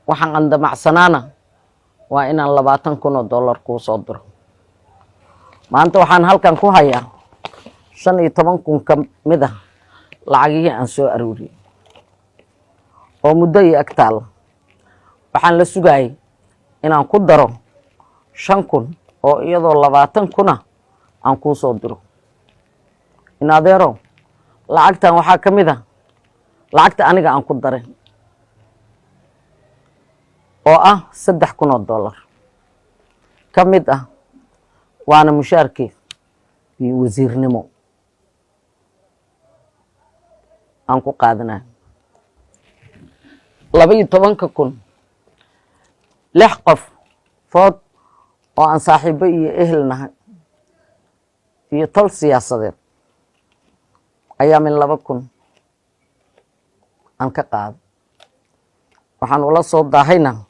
waxaan andamacsanaana waa inaan $20,000 kuu soo diro. maanta waxaan halkan ku hayaa 15,000 ka mid ah lacagihii aan soo arooriyay oo muddo ii ag taal. waxaan la sugayay inaan ku daro 5,000 oo iyadoo 20,000 aan kuu soo diro. in adeero lacagtan waxaa ka mid ah lacagta aniga aan ku daray oo ah $3,000 ka mid ah, waana mushaarkii iyo wasiirnimo aan ku qaadanay. 12,000 6 qof food oo aan saaxiibo iyo ehel nahay iyo tol siyaasadeed ayaa min 2,000 aan ka qaaday. waxaan ula soo daahayna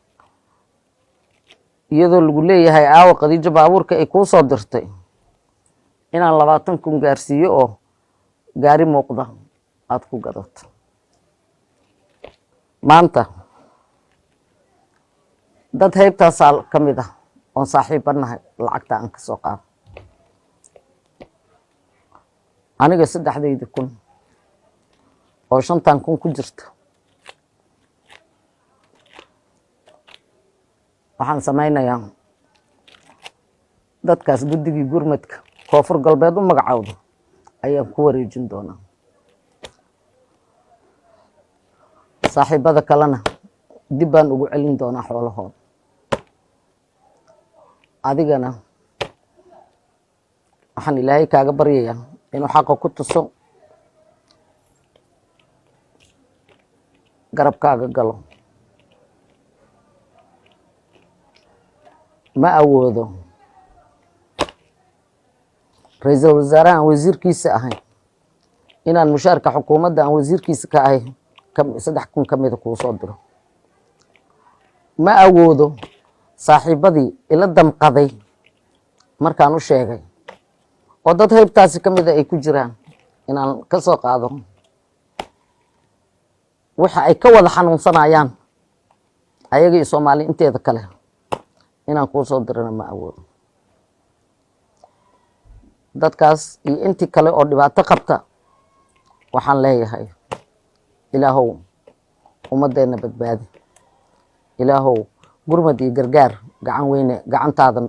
iyadoo lagu leeyahay aawa Khadiijo baabuurka ay kuu soo dirtay inaan 20,000 gaarsiiyo oo gaari muuqda aad ku gadato. maanta dad heybtaas ka mid ah oon saaxiibo nahay lacagta aan ka soo qaado. aniga 3,000 oo 5,000 ku jirta waxaan samaynayaa dadkaas guddigii gurmadka koonfur galbeed u magacowda ayaan ku wareejin doonaa. saaxiibada kalena dib baan ugu celin doonaa xoolahooda. adigana waxaan ilaahay kaaga baryayaa inuu xaqa ku tuso, garabkaaga galo. ma awoodo ra'iisul wasaaraha wasiirkiisa ahay inaan mushaarka xukuumadda aan wasiirkiisa ka ahay 3,000 ka mid kuu soo diro. ma awoodo saaxiibadii ila damqaday markaan u sheegay oo dad heybtaasi ka mid ay ku jiraan inaan ka soo qaado waxa ay ka wada xanuunsanayaan ayaga iyo Soomaali inteeda kale inaan kuu soo dirana ma awoodo. dadkaas iyo intii kale oo dhibaato qabta waxaan leeyahay ilaahow ummadeena badbaadi. ilaahow gurmad iyo gargaar gacan weyne gacantaada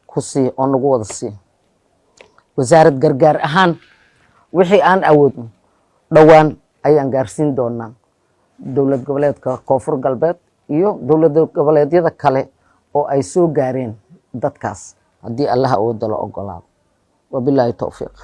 ku sii oo nagu wada sii. wasaarad gargaar ahaan wixii aan awoodno dhowaan ayaan gaarsiin doonaa dowlad goboleedka koonfur galbeed iyo dowlad goboleedyada kale oo ay soo gaareen dadkaas haddii Allah awoodo la ogolaado. wabilaahi tawfiiq.